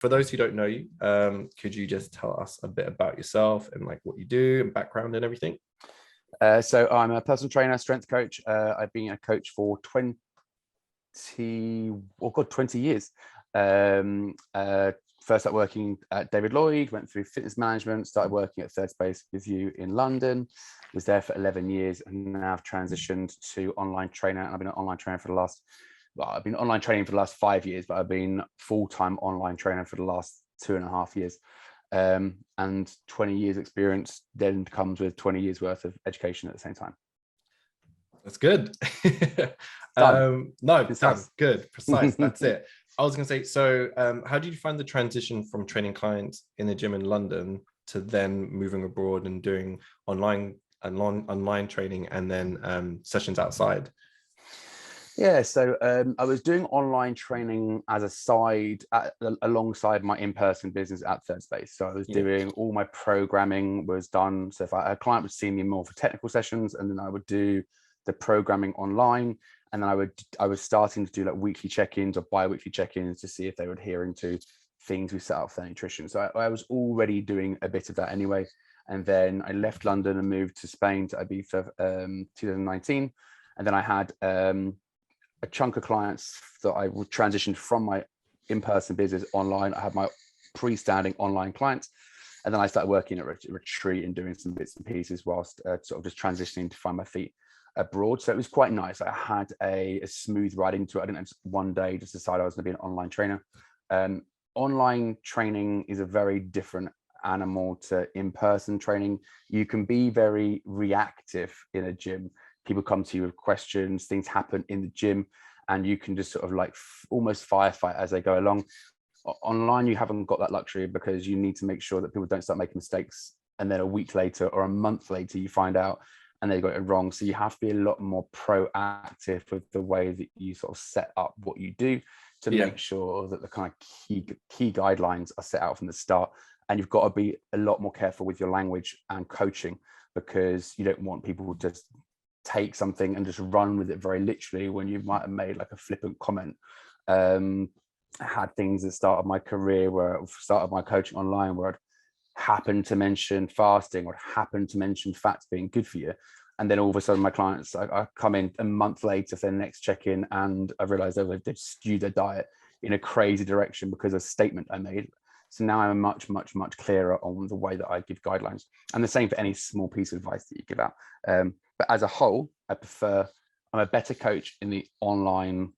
for those who don't know you, could you just tell us a bit about yourself and like what you do and background and everything? So I'm a personal trainer, strength coach. I've been a coach for 20 years. First started working at David Lloyd, went through fitness management, started working at Third Space with you in London, was there for 11 years, and now I've transitioned to online trainer. And I've been an online trainer for the last, I've been online training for the last 5 years, but I've been full-time online trainer for the last 2.5 years. And 20 years experience then comes with 20 years worth of education at the same time. That's good. No, that's good, precise. That's it. I was going to say, so how did you find the transition from training clients in the gym in London to then moving abroad and doing online training and then sessions outside? Yeah, so I was doing online training as a side alongside my in-person business at Third Space. So I was doing all my programming was done. So if a client would see me more for technical sessions, and then I would do the programming online, and then I was starting to do like weekly check-ins or bi-weekly check-ins to see if they were adhering to things we set up for their nutrition. So I was already doing a bit of that anyway. And then I left London and moved to Spain, to Ibiza, 2019. And then I had a chunk of clients that I would transition from my in-person business online. I had my pre-standing online clients. And then I started working at a retreat and doing some bits and pieces whilst sort of just transitioning to find my feet abroad. So it was quite nice. I had a smooth ride into it. I didn't just one day just decide I was going to be an online trainer. Online training is a very different animal to in-person training. You can be very reactive in a gym. People come to you with questions, things happen in the gym, and you can just sort of like almost firefight as they go along. Online, you haven't got that luxury because you need to make sure that people don't start making mistakes. And then a week later or a month later, you find out and they got it wrong. So you have to be a lot more proactive with the way that you sort of set up what you do to make sure that the kind of key guidelines are set out from the start. And you've got to be a lot more careful with your language and coaching, because you don't want people to just take something and just run with it very literally when you might have made like a flippant comment. I had things at the start of my career started my coaching online where I'd happened to mention fasting or happened to mention fats being good for you. And then all of a sudden my clients, I come in a month later for their next check-in and I realized they've skewed their diet in a crazy direction because of a statement I made. So now I'm much clearer on the way that I give guidelines, and the same for any small piece of advice that you give out. But as a whole, I'm a better coach in the online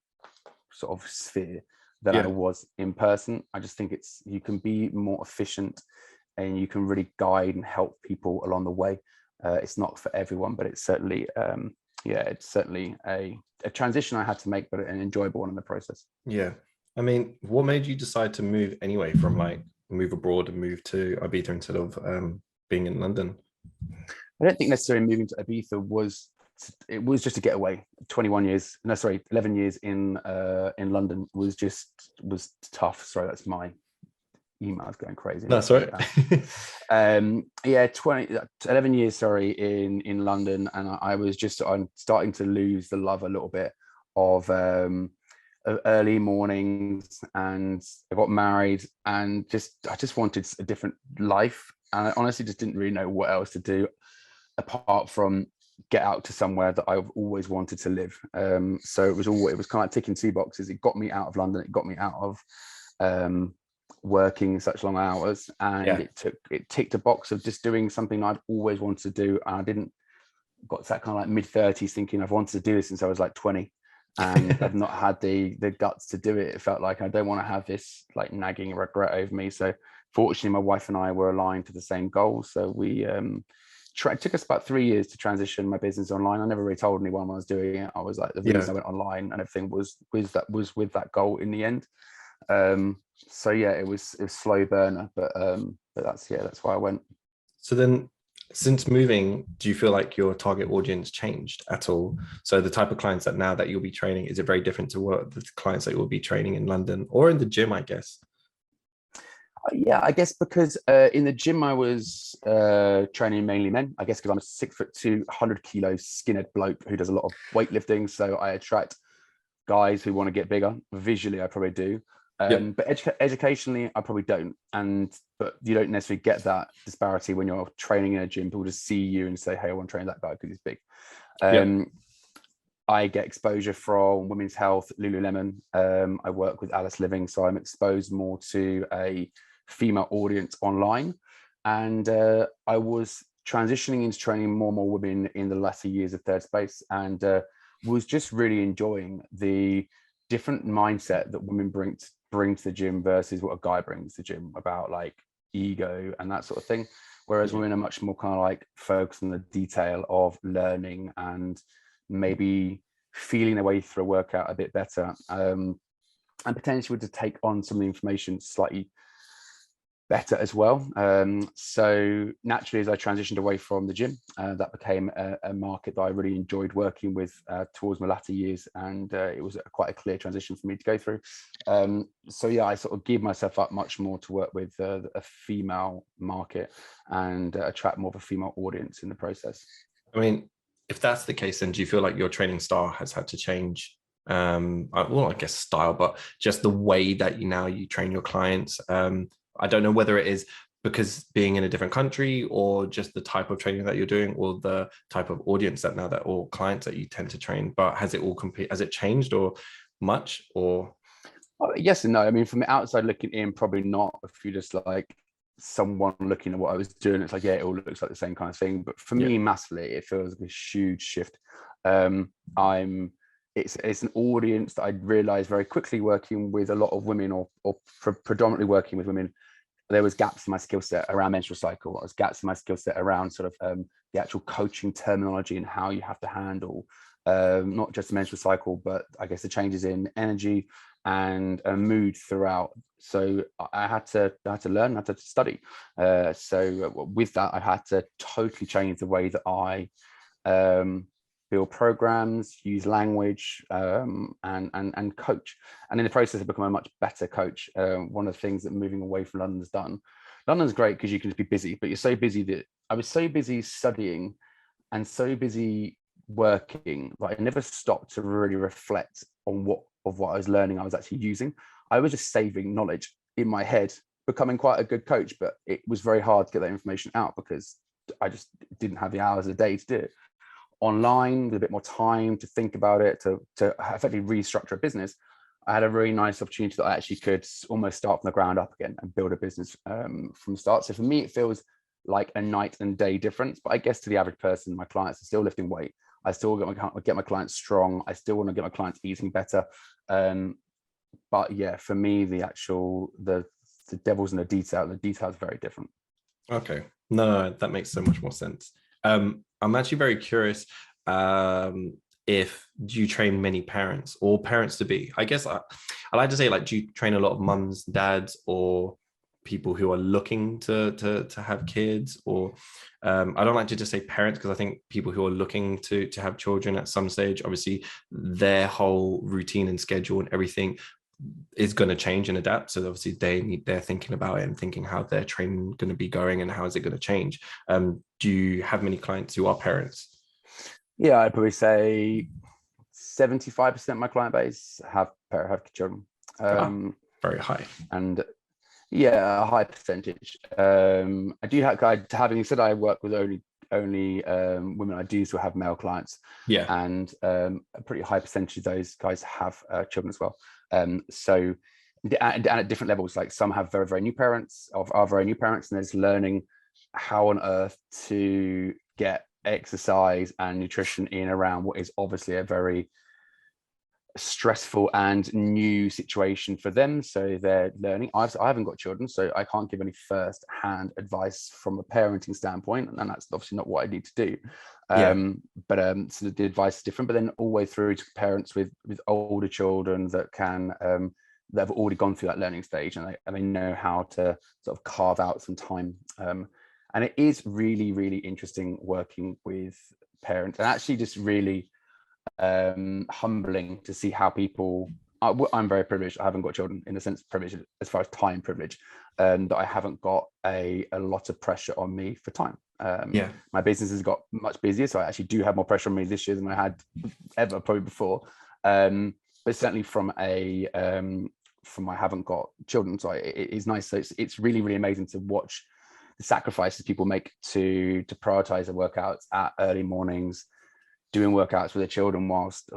sort of sphere than I was in person. I just think you can be more efficient and you can really guide and help people along the way. It's not for everyone, but it's certainly, it's certainly a transition I had to make, but an enjoyable one in the process. Yeah. I mean, what made you decide to move anyway, from like move abroad and move to Ibiza instead of being in London? I don't think necessarily moving to Ibiza was just to get away. 11 years in London was tough. Sorry, that's my emails going crazy. That's right. 11 years, in London, and I'm starting to lose the love a little bit of early mornings, and I got married, and I just wanted a different life, and I honestly just didn't really know what else to do apart from get out to somewhere that I've always wanted to live. So it was kind of like ticking 2 boxes. It got me out of London, it got me out of working such long hours, and it ticked a box of just doing something I'd always wanted to do. And I didn't got to that kind of like mid-30s thinking I've wanted to do this since I was like 20. And I've not had the guts to do it. It felt like I don't want to have this like nagging regret over me. So fortunately, my wife and I were aligned to the same goal. So we it took us about 3 years to transition my business online. I never really told anyone when I was doing it. I was like, the reason I went online and everything was with that goal in the end. So it was a slow burner, but that's why I went. So then, since moving, do you feel like your target audience changed at all? So the type of clients that you'll be training, is it very different to what the clients that you'll be training in London or in the gym, I guess? Yeah, I guess because in the gym I was training mainly men, I guess because I'm a 6'2", 100 kilo skinhead bloke who does a lot of weightlifting. So I attract guys who want to get bigger. Visually, I probably do. But educationally, I probably don't. But you don't necessarily get that disparity when you're training in a gym. People just see you and say, hey, I want to train that guy because he's big. I get exposure from women's health, Lululemon. I work with Alice Living, so I'm exposed more to a female audience online. And I was transitioning into training more and more women in the latter years of Third Space, and was just really enjoying the different mindset that women bring to the gym versus what a guy brings to the gym, about like ego and that sort of thing. Whereas women are much more kind of like focused on the detail of learning and maybe feeling their way through a workout a bit better, and potentially to take on some of the information slightly better as well. So naturally, as I transitioned away from the gym, that became a market that I really enjoyed working with towards my latter years, and it was quite a clear transition for me to go through. So yeah, I sort of give myself up much more to work with a female market and attract more of a female audience in the process. I mean, if that's the case, then do you feel like your training style has had to change? Well, I guess style, but just the way that you train your clients. I don't know whether it is because being in a different country, or just the type of training that you're doing, or the type of audience or clients that you tend to train. But has it changed or much, or? Yes and no. I mean, from the outside looking in, probably not. If you just like someone looking at what I was doing, it's like, yeah, it all looks like the same kind of thing. But for me, massively, it feels like a huge shift. It's an audience that I realized very quickly working with a lot of women, or predominantly working with women. There was gaps in my skill set around menstrual cycle. There was gaps in my skill set around sort of the actual coaching terminology and how you have to handle not just the menstrual cycle, but I guess the changes in energy and mood throughout. So I had to learn, I had to study. So with that, I had to totally change the way that I build programs, use language, and coach. And in the process, I've become a much better coach. One of the things that moving away from London's done. London's great because you can just be busy, but you're so busy that I was so busy studying and so busy working that I never stopped to really reflect on what I was learning I was actually using. I was just saving knowledge in my head, becoming quite a good coach, but it was very hard to get that information out because I just didn't have the hours a day to do it. Online, with a bit more time to think about it, to effectively restructure a business, I had a really nice opportunity that I actually could almost start from the ground up again and build a business from the start. So for me, it feels like a night and day difference. But I guess to the average person, my clients are still lifting weight. I still get my clients strong. I still want to get my clients eating better. But yeah, for me, the devil's in the detail. The detail is very different. Okay, no, that makes so much more sense. I'm actually very curious if you train many parents or parents to be. I guess I like to say, like, do you train a lot of mums, dads, or people who are looking to have kids? Or I don't like to just say parents, because I think people who are looking to have children at some stage, obviously their whole routine and schedule and everything is going to change and adapt. So obviously they're thinking about it and thinking how their training going to be going and how is it going to change. Do you have many clients who are parents? Yeah, I'd probably say 75% of my client base have children. Very high. And yeah, a high percentage. I do have, having said I work with only women, I do still have male clients. Yeah. And a pretty high percentage of those guys have children as well. So and at different levels, like some have very, very new parents, are very new parents, and they're just learning how on earth to get exercise and nutrition in around what is obviously a very stressful and new situation for them. So they're learning. I haven't got children, so I can't give any first-hand advice from a parenting standpoint, and that's obviously not what I need to do. But so the advice is different. But then all the way through to parents with older children that can that have already gone through that learning stage, and they know how to sort of carve out some time. And it is really, really interesting working with parents, and actually just really humbling to see how people. I'm very privileged. I haven't got children, in a sense, privileged as far as time privilege, that I haven't got a lot of pressure on me for time. My business has got much busier, so I actually do have more pressure on me this year than I had ever probably before. But certainly from a from I haven't got children, so it is nice. So it's really, really amazing to watch the sacrifices people make to prioritize their workouts at early mornings, doing workouts with their children whilst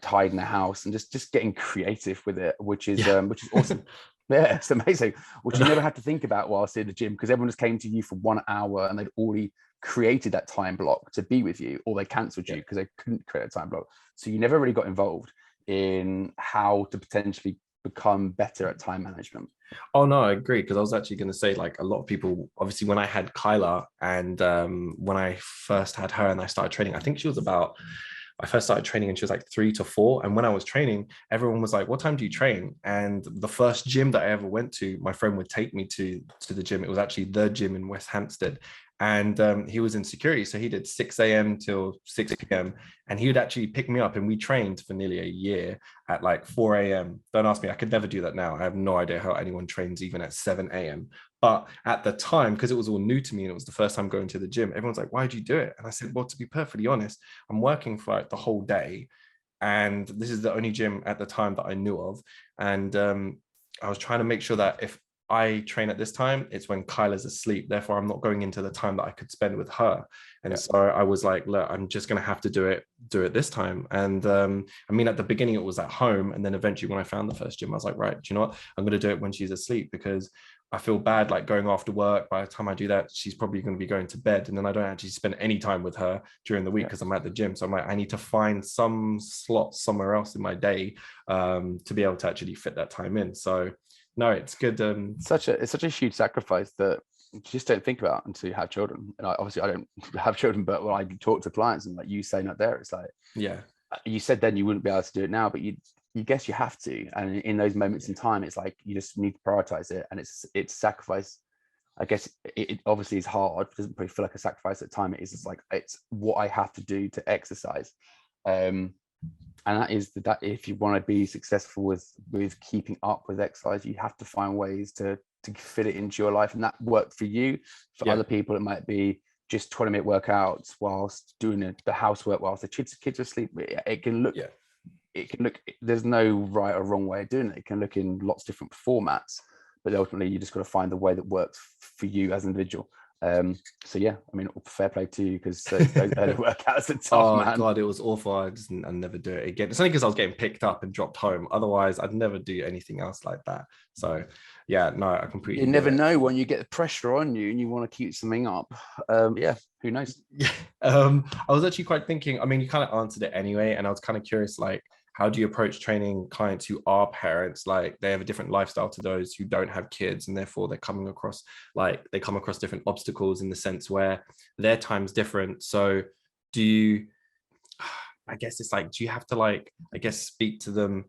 tidying the house, and just getting creative with it, which is awesome. Yeah, it's amazing, which you never had to think about whilst in the gym, because everyone just came to you for 1 hour and they'd already created that time block to be with you, or they cancelled you because they couldn't create a time block. So you never really got involved in how to potentially become better at time management. Oh no, I agree, because I was actually going to say, like, a lot of people, obviously when I had Kyla, and when I first had her and I started training, I think she was about, I first started training and she was like 3 to 4. And when I was training, everyone was like, what time do you train? And the first gym that I ever went to, my friend would take me to the gym. It was actually the gym in West Hampstead. And he was in security, so he did 6 a.m. till 6 p.m. and he would actually pick me up, and we trained for nearly a year at like 4 a.m. Don't ask me, I could never do that now. I have no idea how anyone trains even at 7 a.m. But at the time, because it was all new to me and it was the first time going to the gym, everyone's like, why'd you do it? And I said, well, to be perfectly honest, I'm working for like the whole day, and this is the only gym at the time that I knew of. And I was trying to make sure that if I train at this time, it's when Kyla's asleep. Therefore, I'm not going into the time that I could spend with her. And so I was like, look, I'm just going to have to do it this time. And I mean, at the beginning, it was at home. And then eventually when I found the first gym, I was like, right, do you know what? I'm going to do it when she's asleep, because I feel bad like going after work. By the time I do that, she's probably going to be going to bed. And then I don't actually spend any time with her during the week because I'm at the gym. So I'm like, I need to find some slot somewhere else in my day to be able to actually fit that time in. So no, it's good. It's such a huge sacrifice that you just don't think about until you have children. And obviously I don't have children, but when I talk to clients and like you saying that there, it's like, yeah, you said then you wouldn't be able to do it now, but you guess you have to. And in those moments in time, it's like you just need to prioritize it, and it's sacrifice. I guess it obviously is hard. It doesn't probably feel like a sacrifice at the time. It is just like, it's what I have to do to exercise. And that is that if you want to be successful with keeping up with exercise, you have to find ways to fit it into your life, and that worked for you. For other people, it might be just 20-minute workouts whilst doing the housework whilst the kids are asleep. It can look, there's no right or wrong way of doing it. It can look in lots of different formats, but ultimately you just got to find the way that works for you as an individual. So yeah, I mean, fair play to you, because those early workouts are tough. Oh man. God, it was awful. I'd never do it again. It's only because I was getting picked up and dropped home. Otherwise, I'd never do anything else like that. So yeah, no, I completely. You never know when you get the pressure on you and you want to keep something up. Yeah, who knows? Yeah. I was actually quite thinking. I mean, you kind of answered it anyway, and I was kind of curious, like, how do you approach training clients who are parents? Like, they have a different lifestyle to those who don't have kids, and therefore they come across different obstacles in the sense where their time's different. So do you, I guess it's like, do you have to, like, I guess, speak to them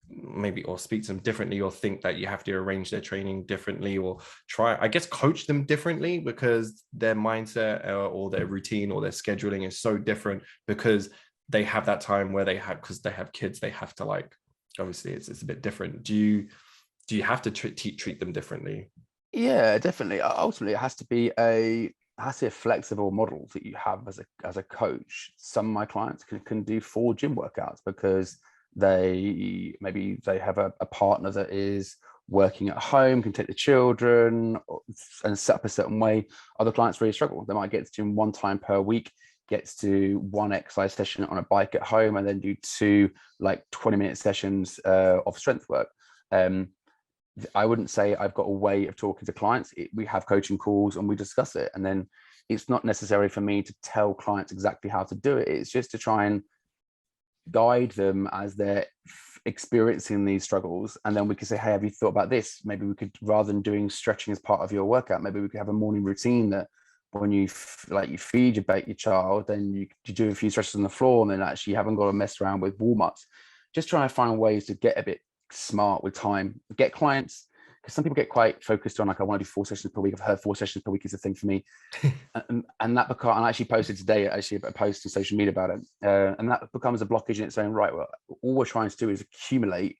maybe, or speak to them differently, or think that you have to arrange their training differently, or try, I guess, coach them differently because their mindset or their routine or their scheduling is so different, because they have that time where because they have kids, they have to, like, obviously it's a bit different. Do you have to treat them differently? Yeah, definitely. Ultimately, it has to be a flexible model that you have as a coach. Some of my clients can do 4 gym workouts because they have a partner that is working at home, can take the children and set up a certain way. Other clients really struggle. They might get to gym 1 time per week, gets to 1 exercise session on a bike at home, and then do 2 like 20-minute sessions of strength work. I wouldn't say I've got a way of talking to clients. We have coaching calls and we discuss it, and then it's not necessary for me to tell clients exactly how to do it. It's just to try and guide them as they're experiencing these struggles, and then we can say, hey, have you thought about this? Maybe we could, rather than doing stretching as part of your workout, maybe we could have a morning routine that when you feed your child, then you do a few stretches on the floor, and then actually you haven't got to mess around with warm-ups. Just trying to find ways to get a bit smart with time, get clients, because some people get quite focused on, like, I want to do 4 sessions per week. I've heard 4 sessions per week is a thing for me. and that becomes, and I actually posted today a post on social media about it, and that becomes a blockage in its own right. Well, all we're trying to do is accumulate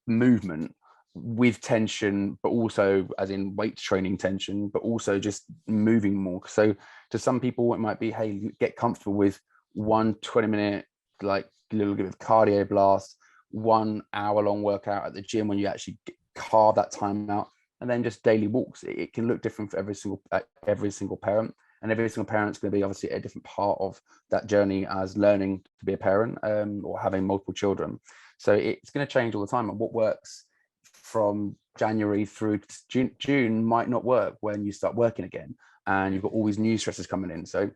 movement with tension, but also as in weight training tension, but also just moving more. So to some people it might be, hey, get comfortable with 1 20-minute like little bit of cardio blast, 1 hour long workout at the gym when you actually carve that time out, and then just daily walks. It can look different for every single parent, and every single parent's going to be obviously a different part of that journey as learning to be a parent, or having multiple children. So it's going to change all the time, and what works from January through to June might not work when you start working again, and you've got all these new stresses coming in. So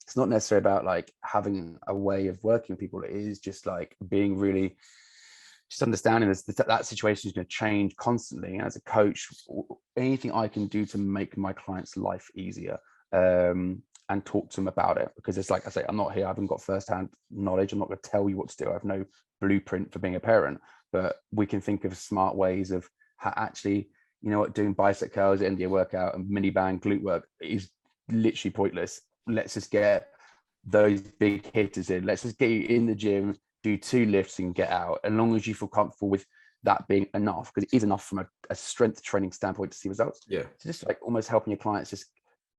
it's not necessarily about like having a way of working with people. It is just like being really just understanding that situation is going to change constantly. And as a coach, anything I can do to make my clients' life easier, and talk to them about it, because it's like I say, I'm not here, I haven't got first-hand knowledge, I'm not going to tell you what to do, I have no blueprint for being a parent, but we can think of smart ways of actually, you know what, doing bicep curls, India workout and mini band glute work is literally pointless. Let's just get those big hitters in, let's just get you in the gym, do 2 lifts and get out, as long as you feel comfortable with that being enough, because it is enough from a strength training standpoint to see results. Yeah. So just like almost helping your clients just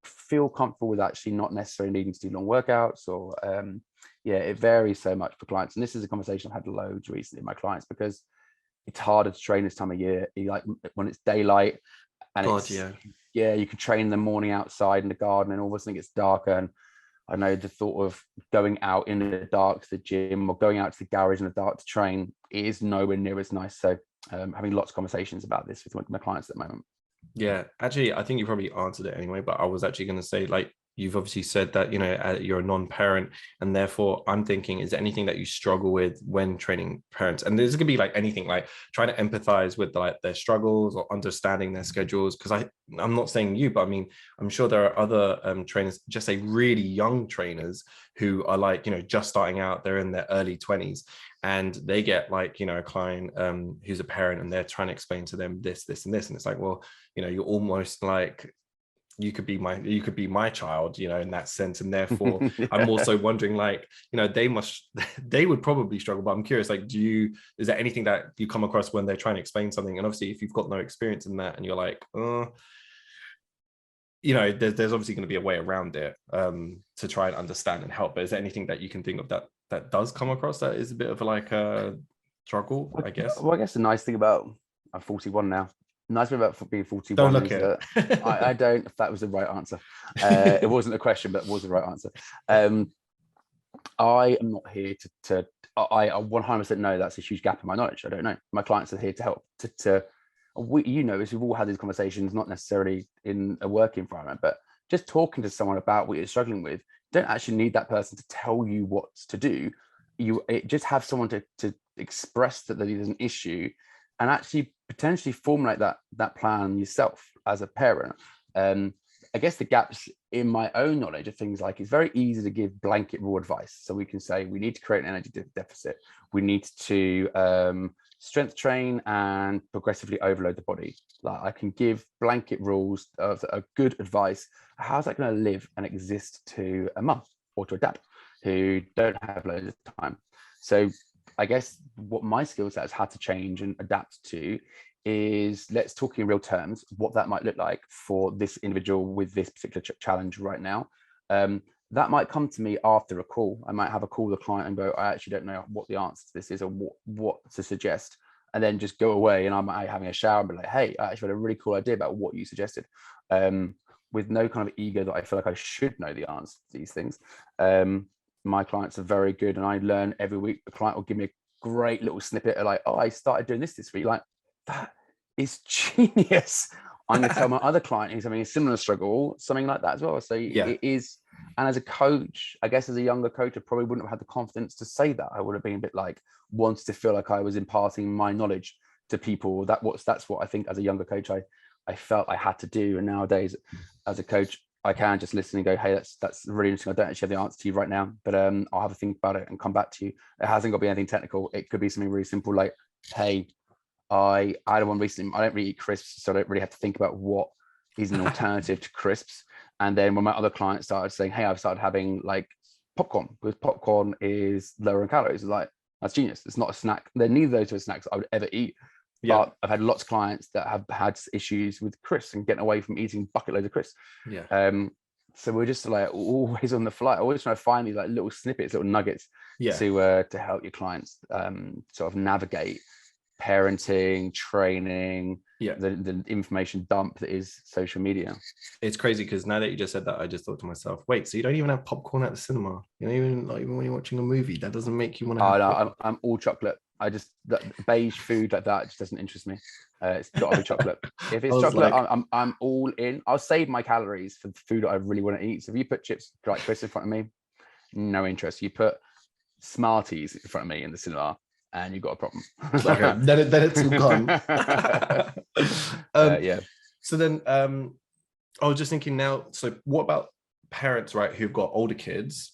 feel comfortable with actually not necessarily needing to do long workouts, or yeah, it varies so much for clients. And this is a conversation I've had loads recently with my clients, because it's harder to train this time of year. Like when it's daylight and you can train in the morning outside in the garden, and all of a sudden it gets darker. And I know the thought of going out in the dark to the gym or going out to the garage in the dark to train is nowhere near as nice. So having lots of conversations about this with my clients at the moment. Yeah, actually, I think you probably answered it anyway, but I was actually going to say, like, you've obviously said that, you know, you're a non-parent, and therefore I'm thinking, is there anything that you struggle with when training parents? And this could be like anything, like trying to empathize with like their struggles or understanding their schedules. Because I'm not saying you, but I mean, I'm sure there are other trainers, just say really young trainers who are like, you know, just starting out, they're in their early 20s, and they get like, you know, a client who's a parent, and they're trying to explain to them this, and this. And it's like, well, you know, you're almost like, you could be my child, you know, in that sense. And therefore Yeah. I'm also wondering, like, you know, they would probably struggle, but I'm curious, like, is there anything that you come across when they're trying to explain something? And obviously if you've got no experience in that and you're like, you know, there's obviously going to be a way around it, to try and understand and help. But is there anything that you can think of that does come across that is a bit of like a struggle, I guess? Well, I guess the nice thing about, I'm 41 now, nice thing about being 41 don't look is it. that I don't, if that was the right answer. It wasn't a question, but it was the right answer. I am not here to I 100% know that's a huge gap in my knowledge. I don't know. My clients are here to help you know, as we've all had these conversations, not necessarily in a work environment, but just talking to someone about what you're struggling with. Don't actually need that person to tell you what to do. Just have someone to express that there's an issue, and actually potentially formulate that plan yourself as a parent. I guess the gaps in my own knowledge of things, like, it's very easy to give blanket raw advice. So we can say we need to create an energy deficit. We need to strength train and progressively overload the body. Like, I can give blanket rules of a good advice. How's that going to live and exist to a mum or to a dad who don't have loads of time? So I guess what my skill set has had to change and adapt to is, let's talk in real terms, what that might look like for this individual with this particular challenge right now. That might come to me after a call. I might have a call with a client and go, I actually don't know what the answer to this is, or what to suggest, and then just go away, and I'm having a shower and be like, hey, I actually had a really cool idea about what you suggested, with no kind of ego that I feel like I should know the answer to these things. My clients are very good, and I learn every week. The client will give me a great little snippet of like, oh, I started doing this week. Like, that is genius. I'm going to tell my other client who's having a similar struggle something like that as well. So yeah, it is. And as a coach, I guess as a younger coach, I probably wouldn't have had the confidence to say that. I would have been a bit like, wanted to feel like I was imparting my knowledge to people. That's what I think as a younger coach I felt I had to do. And nowadays, as a coach, I can just listen and go, hey, that's really interesting. I don't actually have the answer to you right now, but I'll have a think about it and come back to you. It hasn't got to be anything technical. It could be something really simple, like, hey, I had one recently. I don't really eat crisps, so I don't really have to think about what is an alternative to crisps. And then when my other clients started saying, hey, I've started having like popcorn, because popcorn is lower in calories. Like, that's genius. It's not a snack. They're neither of those two snacks I would ever eat. Yeah. But I've had lots of clients that have had issues with crisps and getting away from eating bucket loads of crisps. Yeah. So we're just like always on the fly, always trying to find these like little snippets, little nuggets to help your clients sort of navigate parenting, training, the information dump that is social media. It's crazy because now that you just said that, I just thought to myself, wait, so you don't even have popcorn at the cinema? You know, even when you're watching a movie, that doesn't make you want to have no, I'm all chocolate. I just, beige food like that just doesn't interest me. It's got to be chocolate. If it's chocolate, like, I'm all in. I'll save my calories for the food that I really want to eat. So if you put chips like crisps in front of me, no interest. You put Smarties in front of me in the cinema, and you've got a problem. Okay, then it's all gone. Yeah. So then I was just thinking now, so what about parents, right, who've got older kids?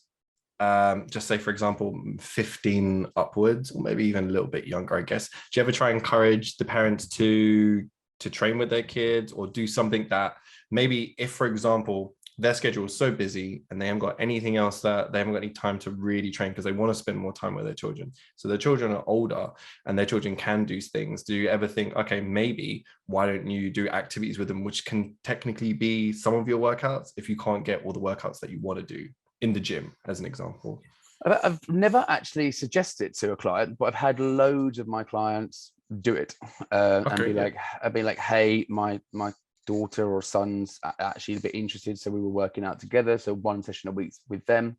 Just say, for example, 15 upwards, or maybe even a little bit younger, I guess. Do you ever try and encourage the parents to train with their kids, or do something that maybe if, for example, their schedule is so busy and they haven't got anything else, that they haven't got any time to really train because they want to spend more time with their children. So their children are older and their children can do things. Do you ever think, okay, maybe why don't you do activities with them, which can technically be some of your workouts if you can't get all the workouts that you want to do in the gym, as an example? I've never actually suggested it to a client, but I've had loads of my clients do it and be like, hey, my daughter or son's actually a bit interested, so we were working out together, so one session a week with them,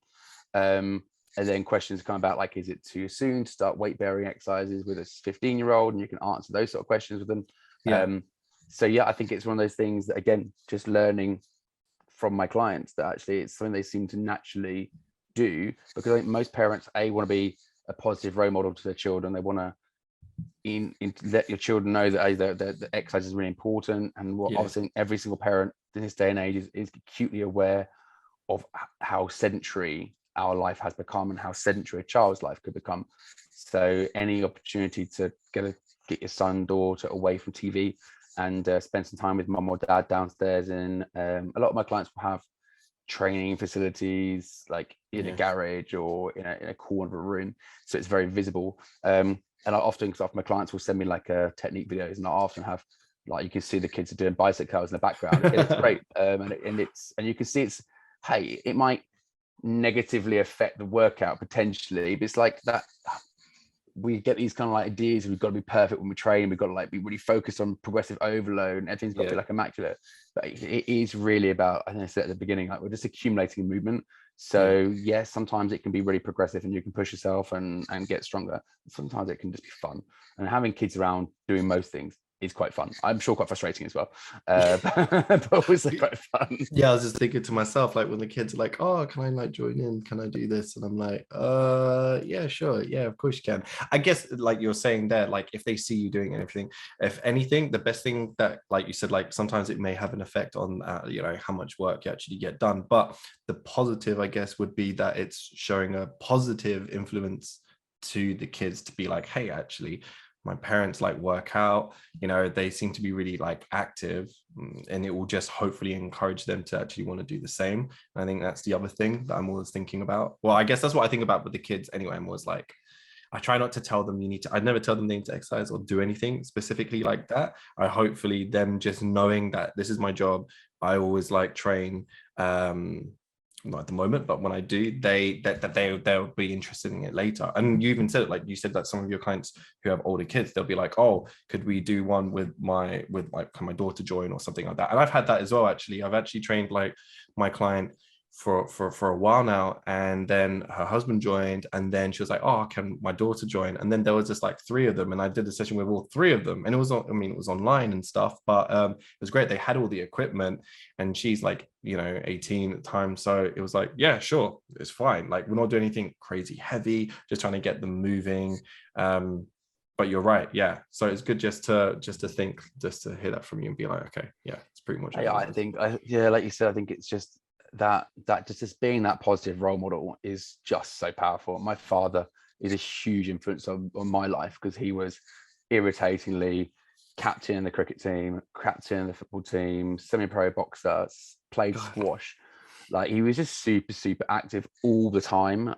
and then questions come about like, is it too soon to start weight bearing exercises with a 15-year-old? And you can answer those sort of questions with them. So yeah, I think it's one of those things that, again, just learning from my clients that actually it's something they seem to naturally do, because I think most parents want to be a positive role model to their children. They want to let your children know that the exercise is really important, and obviously every single parent in this day and age is acutely aware of how sedentary our life has become and how sedentary a child's life could become. So any opportunity to get your son, daughter away from TV and spend some time with mum or dad downstairs, and a lot of my clients will have training facilities like in a garage or in a corner of a room, so it's very visible. And I often, because my clients will send me like technique videos, and I often have like, you can see the kids are doing bicep curls in the background. It's great, and you can see it might negatively affect the workout potentially, but it's like that. We get these kind of like ideas, we've got to be perfect when we train, we've got to like be really focused on progressive overload, and everything's got to be like immaculate. But it is really about, I think I said at the beginning, like we're just accumulating movement. So yes, sometimes it can be really progressive and you can push yourself and get stronger. Sometimes it can just be fun, and having kids around doing most things is quite fun. I'm sure quite frustrating as well, but also quite fun. Yeah, I was just thinking to myself, like when the kids are like, oh, can I like join in? Can I do this? And I'm like, yeah, sure. Yeah, of course you can. I guess like you're saying there, like if they see you doing everything, if anything, the best thing that, like you said, like sometimes it may have an effect on, how much work you actually get done. But the positive, I guess, would be that it's showing a positive influence to the kids to be like, hey, actually, my parents like work out, they seem to be really like active, and it will just hopefully encourage them to actually want to do the same. And I think that's the other thing that I'm always thinking about. Well, I guess that's what I think about with the kids anyway. I'm always like, I try not to tell them I never tell them they need to exercise or do anything specifically like that. I hopefully them just knowing that this is my job. I always like train, not at the moment, but when I do, they'll be interested in it later. And you even said it, like you said that some of your clients who have older kids, they'll be like, oh, could we do one with my can my daughter join or something like that? And I've had that as well. Actually, I've actually trained like my client for a while now, and then her husband joined, and then she was like, oh, can my daughter join? And then there was just like 3 of them, and I did a session with all 3 of them, and it was it was online and stuff, but it was great. They had all the equipment, and she's like 18 at the time, so it was like, yeah, sure, it's fine, like we're not doing anything crazy heavy, just trying to get them moving. But you're right, yeah, so it's good just to think, just to hear that from you and be like, okay, yeah, it's pretty much I think like you said, I think it's just that just being that positive role model is just so powerful. My father is a huge influence on my life, because he was irritatingly captain in the cricket team, captain in the football team, semi-pro boxer, played squash. Like he was just super active all the time.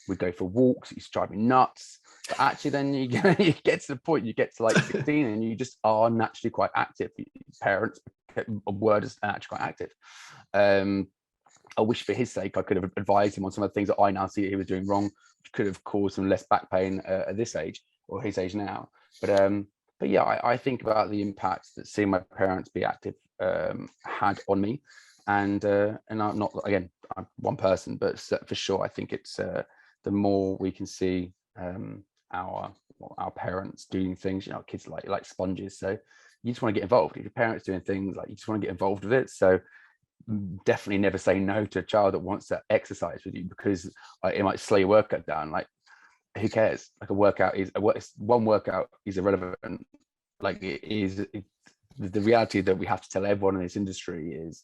We'd go for walks. It used to drive me nuts. But actually, then you get to the point, you get to like 16, and you just are naturally quite active. Parents, a word is actually quite active. I wish for his sake I could have advised him on some of the things that I now see that he was doing wrong, which could have caused some less back pain at this age or his age now. But yeah, I think about the impact that seeing my parents be active had on me. And I'm not, again, I'm one person, but for sure, I think it's the more we can see our parents doing things, you know, kids like sponges. So you just want to get involved. If your parents doing things, like, you just want to get involved with it. So definitely never say no to a child that wants to exercise with you, because it might slow your workout down. Like, who cares? Like, one workout is irrelevant. Like, the reality that we have to tell everyone in this industry is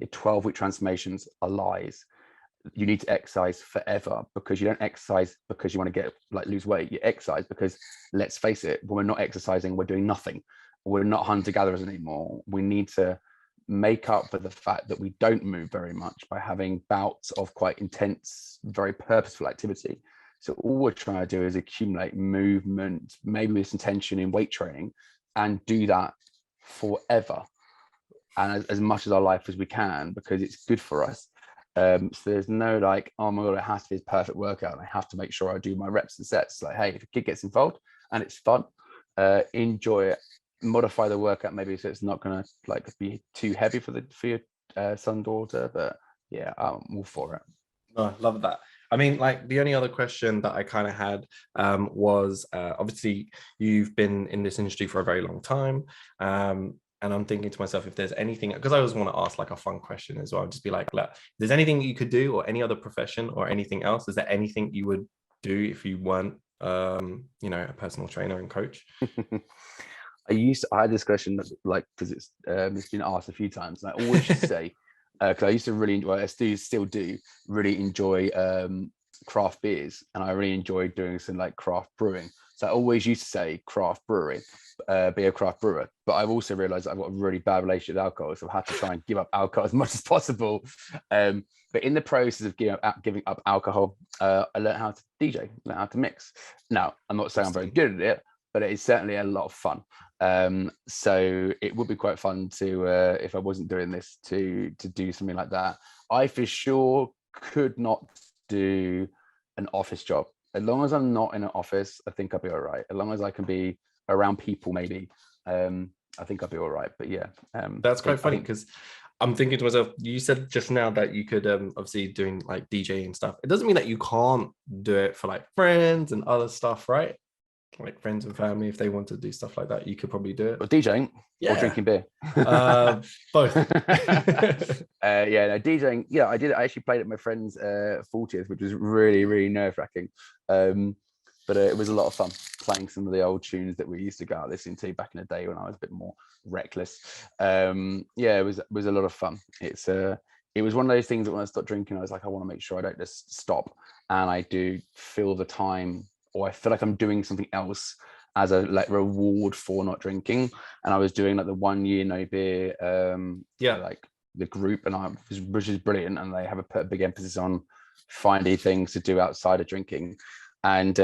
your 12-week transformations are lies. You need to exercise forever, because you don't exercise because you want to lose weight. You exercise because, let's face it, when we're not exercising, we're doing nothing. We're not hunter-gatherers anymore. We need to make up for the fact that we don't move very much by having bouts of quite intense, very purposeful activity. So all we're trying to do is accumulate movement, maybe with some tension in weight training, and do that forever, and as much as our life as we can, because it's good for us. So there's no like, oh my god, it has to be a perfect workout and I have to make sure I do my reps and sets. Like, hey, if a kid gets involved and it's fun, enjoy it, modify the workout maybe so it's not going to like be too heavy for your son, daughter. But yeah, I'm all for it. Oh, I love that. I mean, like, the only other question that I kind of had was obviously you've been in this industry for a very long time. And I'm thinking to myself, if there's anything, because I always want to ask like a fun question as well, I'd just be like, look, if there's anything you could do, or any other profession or anything else, is there anything you would do if you weren't, you know, a personal trainer and coach? I had this question, like, because it's been asked a few times, and I always say, because I used to really enjoy, I still do really enjoy craft beers, and I really enjoy doing some like craft brewing. So I always used to say craft brewery, be a craft brewer. But I've also realized I've got a really bad relationship with alcohol, so I've had to try and give up alcohol as much as possible. But in the process of giving up alcohol, I learned how to DJ, learned how to mix. Now, I'm not saying I'm very good at it, but it is certainly a lot of fun. So it would be quite fun to, if I wasn't doing this, to do something like that. I for sure could not do an office job. As long as I'm not in an office, I think I'll be all right. As long as I can be around people, maybe, I think I'll be all right. But yeah, that's quite funny, because I'm thinking to myself, you said just now that you could obviously doing like DJ and stuff. It doesn't mean that you can't do it for like friends and other stuff, right? Like friends and family, if they want to do stuff like that, you could probably do it. Or DJing, or drinking beer. Both. Yeah, no, DJing. Yeah, I did. I actually played at my friend's 40th, which was really, really nerve-wracking. But it was a lot of fun playing some of the old tunes that we used to go out listening to back in the day when I was a bit more reckless. Yeah, it was a lot of fun. It was one of those things that when I stopped drinking, I was like, I want to make sure I don't just stop, and I do fill the time, or I feel like I'm doing something else as a like reward for not drinking. And I was doing like the 1 year no beer, like the group, and which is brilliant. And they have a big emphasis on finding things to do outside of drinking. And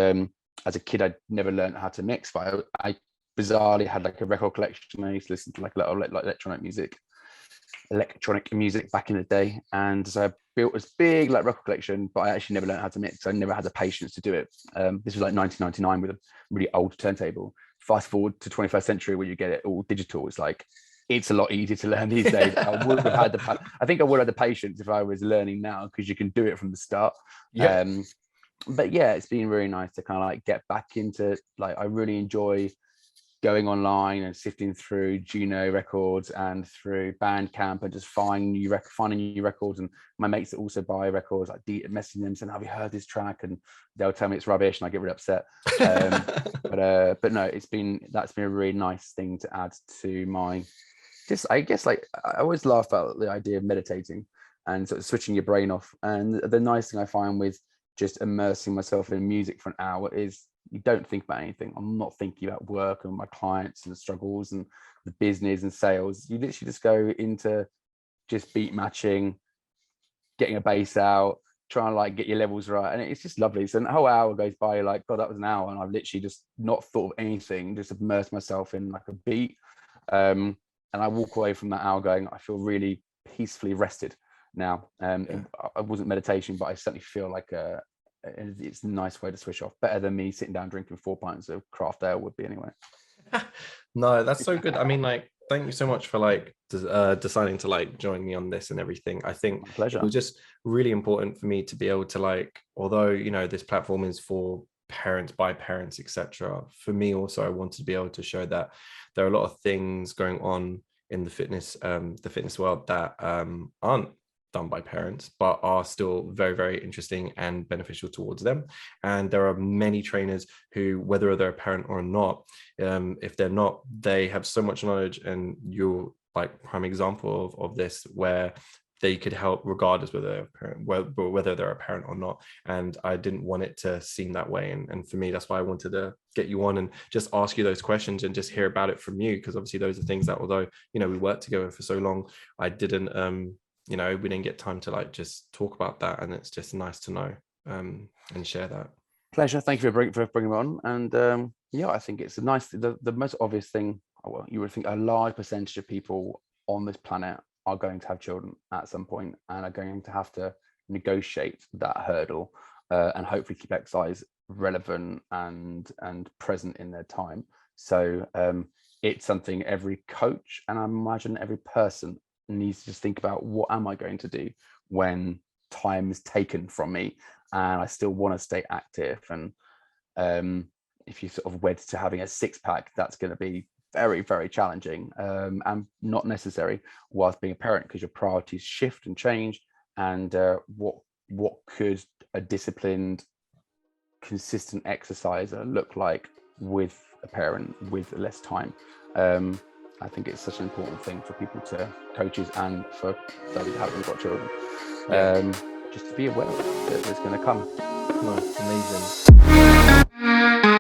as a kid, I'd never learned how to mix, but I bizarrely had like a record collection. I used to listen to like a lot of like electronic music back in the day, and so I built this big like record collection, but I actually never learned how to mix. I never had the patience to do it. This was like 1999 with a really old turntable. Fast forward to 21st century where you get it all digital, it's a lot easier to learn these days. I would have had I think I would have the patience if I was learning now, because you can do it from the start. But yeah, it's been really nice to kind of like get back into, like, I really enjoy going online and sifting through Juno records and through Bandcamp and just finding new records. And my mates that also buy records, like messaging them saying, have you heard this track? And they'll tell me it's rubbish and I get really upset. But no, that's been a really nice thing to add to my, I guess, like, I always laugh about the idea of meditating and sort of switching your brain off. And the nice thing I find with just immersing myself in music for an hour is you don't think about anything. I'm not thinking about work and my clients and the struggles and the business and sales. You literally just go into just beat matching, getting a bass out, trying to like get your levels right. And it's just lovely. So the whole hour goes by, you're like, God, that was an hour. And I've literally just not thought of anything, just immersed myself in like a beat. And I walk away from that hour going, I feel really peacefully rested. now. It wasn't meditation, but I certainly feel like it's a nice way to switch off. Better than me sitting down drinking 4 pints of craft ale would be anyway. No, that's so good. I mean, like, thank you so much for like deciding to like join me on this and everything. I think it was just really important for me to be able to like, although, you know, this platform is for parents by parents, etc. For me also, I wanted to be able to show that there are a lot of things going on in the fitness world that aren't done by parents, but are still very, very interesting and beneficial towards them. And there are many trainers who, whether they're a parent or not, if they're not, they have so much knowledge, and you're like prime example of this, where they could help regardless whether they're a parent, whether they're a parent or not. And I didn't want it to seem that way. And for me, that's why I wanted to get you on and just ask you those questions and just hear about it from you, because obviously those are things that, although, you know, we worked together for so long, I didn't you know, we didn't get time to like just talk about that, and it's just nice to know and share that. Pleasure. Thank you for bringing me on. And yeah, I think it's a nice, the most obvious thing. Well, you would think a large percentage of people on this planet are going to have children at some point and are going to have to negotiate that hurdle and hopefully keep exercise relevant and present in their time. So it's something every coach, and I imagine every person, needs to just think about, what am I going to do when time is taken from me and I still want to stay active? And if you sort of wed to having a six-pack, that's going to be very, very challenging and not necessary whilst being a parent, because your priorities shift and change. And what could a disciplined, consistent exerciser look like with a parent with less time? I think it's such an important thing for people to, coaches and for those who haven't got children, just to be aware that it's going to come. Oh, amazing.